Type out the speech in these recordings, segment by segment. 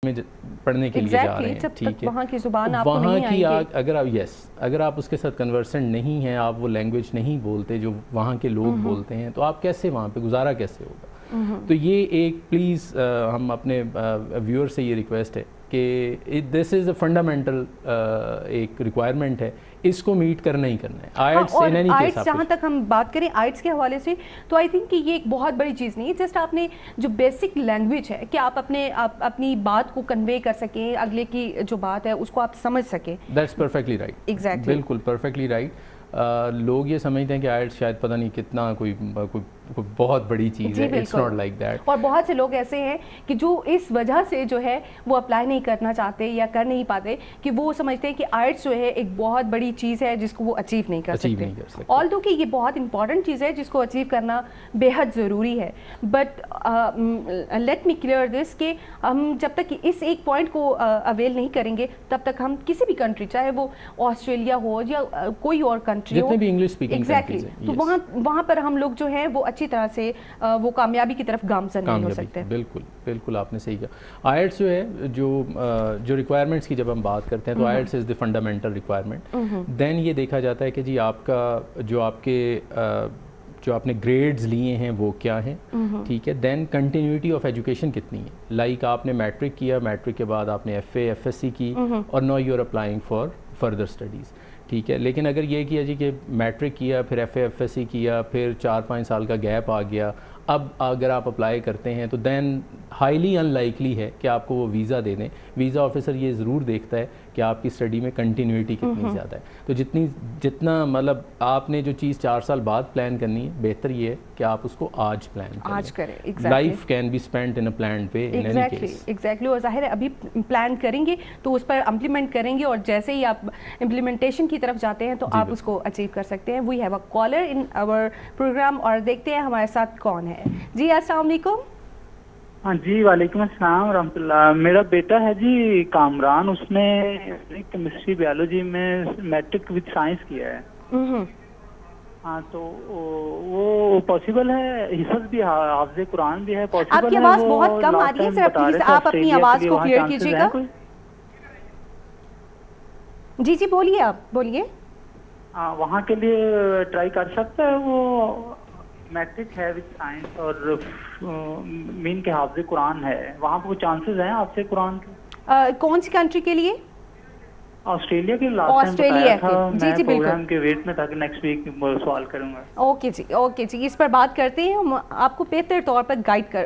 میں پڑھنے کے لیے جا رہے ہیں، ٹھیک ہے، وہاں کی زبان آپ کو نہیں آئے گی، اگر آپ اس کے ساتھ کنورسنٹ نہیں ہیں، آپ وہ لینگویج نہیں بولتے جو وہاں کے لوگ بولتے ہیں، تو آپ کیسے وہاں پہ گزارا کیسے ہوگا؟ تو یہ ایک پلیز ہم اپنے ویور سے یہ ریکویسٹ ہے کہ دس از اے فنڈامنٹل ایک ریکوائرمنٹ ہے، اس کو میٹ کرنا ہی کرنا ہے۔ آئٹس جہاں تک ہم بات کریں آئٹس کے حوالے سے، تو آئی تھنک کہ یہ ایک بہت بڑی چیز نہیں ہے، جسٹ آپ نے جو بیسک لینگویج ہے کہ آپ اپنی بات کو کنوے کر سکیں، اگلے کی جو بات ہے اس کو آپ سمجھ سکیں۔ دیٹس پرفیکٹلی رائٹ، بالکل پرفیکٹلی رائٹ۔ لوگ یہ سمجھتے ہیں کہ آئٹس شاید پتہ نہیں کتنا کوئی بہت بڑی چیز ہے، اٹس ناٹ لائک دیٹ۔ اور بہت سے لوگ ایسے ہیں کہ جو اس وجہ سے جو ہے وہ اپلائی نہیں کرنا چاہتے یا کر نہیں پاتے کہ وہ سمجھتے ہیں کہ آئٹس جو ہے ایک بہت بڑی چیز ہے جس کو وہ اچیو نہیں کر سکتے، آلدو کہ یہ بہت امپورٹنٹ چیز ہے جس کو اچیو کرنا بے حد ضروری ہے۔ But let me clear this کہ ہم جب تک اس ایک پوائنٹ کو اویل نہیں کریں گے تب تک ہم کسی بھی کنٹری، چاہے وہ آسٹریلیا ہو یا کوئی اور کنٹری ہو، جتنے بھی انگلش اسپیکنگ کنٹریز ہیں، تو وہاں پر ہم لوگ جو ہیں وہ اچھی طرح سے وہ کامیابی کی طرف گامزن نہیں ہو سکتے۔ بالکل بالکل آپ نے صحیح کہا۔ آئٹس جو ہے جو ریکوائرمنٹس کی جب ہم بات کرتے ہیں تو آئٹس از دی فنڈامنٹل ریکوائرمنٹ۔ دین یہ دیکھا جاتا ہے کہ جی آپ کا جو آپ نے گریڈز لیے ہیں وہ کیا ہیں، ٹھیک ہے۔ دین کنٹینیوٹی آف ایجوکیشن کتنی ہے، لائک آپ نے میٹرک کیا، میٹرک کے بعد آپ نے F A F S C کی اور now you are applying for further studies, ٹھیک ہے۔ لیکن اگر یہ کیا جی کہ میٹرک کیا، پھر F A F S C کیا، پھر 4-5 سال کا گیپ آ گیا، اب اگر آپ اپلائی کرتے ہیں تو دین ہائیلی ان لائکلی ہے کہ آپ کو وہ ویزا دے دیں۔ ویزا آفیسر یہ ضرور دیکھتا ہے کہ آپ کی اسٹڈی میں کنٹینیوٹی کتنی زیادہ ہے، تو جتنا مطلب آپ نے جو چیز 4 سال بعد پلان کرنی ہے، بہتر یہ ہے کہ آپ اس کو آج پلان کریں۔ Life can be spent in a planned way in any case. Exactly, اور ظاہر ہے ابھی پلان کریں گے تو اس پر امپلیمنٹ کریں گے، اور جیسے ہی آپ امپلیمنٹیشن کی طرف جاتے ہیں تو آپ اس کو اچیو کر سکتے ہیں۔ We have a caller in our program, اور دیکھتے ہیں ہمارے ساتھ کون ہے۔ جی السلام علیکم۔ ہاں جی وعلیکم السلام ورحمۃ اللہ۔ میرا بیٹا ہے جی کامران، اس نے کیمسٹری بایولوجی میں میٹرک وتھ سائنس کیا ہے۔ ہاں تو وہ پاسبل ہے، حفظ بھی حافظ قرآن بھی ہے، پاسبل ہے؟ آپ کی آواز بہت کم آ رہی ہے، ذرا پلیز آپ اپنی آواز کو کلیئر کیجیے گا۔ جی جی بولیے، آپ بولیے۔ وہاں کے لیے ٹرائی کر سکتا ہے؟ وہ میٹرک ہے وتھ سائنس اور مین کے حافظ قرآن ہے، وہاں پہ چانسز ہیں حافظ قرآن کے؟ کون سی کنٹری کے لیے؟ آسٹریلیا کے لاسٹ ٹائم بتایا تھا، میں پروگرام کے ویٹ میں تھا کہ نیکسٹ ویک سوال کروں گا۔ اوکے جی، اس پر بات کرتے ہیں، ہم آپ کو بہتر طور پر گائیڈ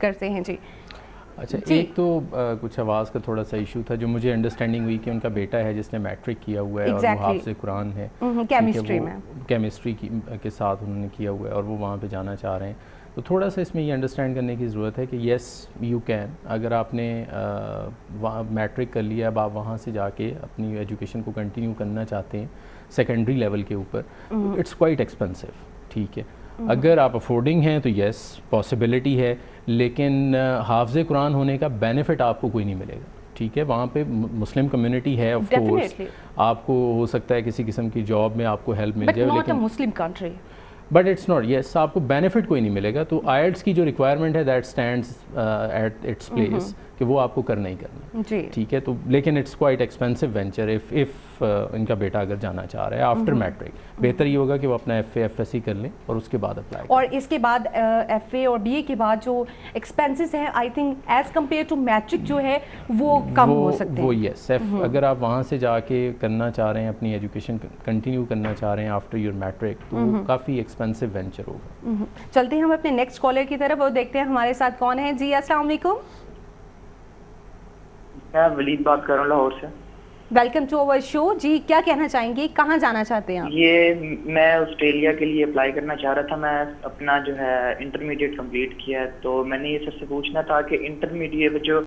کرتے ہیں۔ جی اچھا، ایک تو کچھ آواز کا تھوڑا سا ایشو تھا، جو مجھے انڈرسٹینڈنگ ہوئی کہ ان کا بیٹا ہے جس نے میٹرک کیا ہوا ہے اور وہ حافظ قرآن ہے، کیمسٹری کے ساتھ انہوں نے کیا ہوا ہے اور وہ وہاں پہ جانا چاہ رہے ہیں۔ تو تھوڑا سا اس میں یہ انڈرسٹینڈ کرنے کی ضرورت ہے کہ یس یو کین، اگر آپ نے میٹرک کر لیا، اب آپ وہاں سے جا کے اپنی ایجوکیشن کو کنٹینیو کرنا چاہتے ہیں سیکنڈری لیول کے اوپر، اٹس کوائٹ ایکسپینسو، ٹھیک ہے۔ اگر آپ افورڈنگ ہیں تو یس پاسبلٹی ہے، لیکن حافظ قرآن ہونے کا بینیفٹ آپ کو کوئی نہیں ملے گا، ٹھیک ہے۔ وہاں پہ مسلم کمیونٹی ہے، آف کورس آپ کو ہو سکتا ہے کسی قسم کی جاب میں آپ کو ہیلپ مل جائے، لیکن مسلم کنٹری، بٹ اٹس ناٹ، یس آپ کو بینیفٹ کوئی نہیں ملے گا۔ تو آئٹس کی جو ریکوائرمنٹ ہے that stands at its place کہ وہ آپ کو کرنا ہی کرنا، ٹھیک ہے۔ تو لیکن it's quite expensive venture of ان کا بیٹا اگر جانا چاہ رہا ہے آفٹر میٹرک، بہتر یہ ہوگا کہ وہ اپنا F A F S C کر لیں اور اس کے بعد اپلائی کریں۔ اور اس کے بعد ایف اے اور بی اے کے بعد جو ایکسپینسز ہیں I think as compare to matric جو ہے وہ کم ہو سکتے ہیں۔ وہ یس، اگر آپ وہاں سے جا کے کرنا چاہ رہے ہیں، اپنی ایجوکیشن کنٹینیو کرنا چاہ رہے ہیں آفٹر یور میٹرک، تو وہ کافی ایکسپینسو وینچر ہوگا۔ چلتے ہیں ہم اپنے نیکسٹ کالر کی طرف اور دیکھتے ہیں ہمارے ساتھ کون ہے۔ جی السلام علیکم۔ میں ولید بات کر رہا ہوں لاہور سے۔ ویلکم ٹو اوور شو۔ جی کیا کہنا چاہیں گے، کہاں جانا چاہتے ہیں آپ؟ یہ میں آسٹریلیا کے لیے اپلائی کرنا چاہ رہا تھا، میں اپنا جو ہے انٹرمیڈیٹ کمپلیٹ کیا ہے، تو میں نے یہ سب سے پوچھنا تھا کہ انٹرمیڈیٹ جو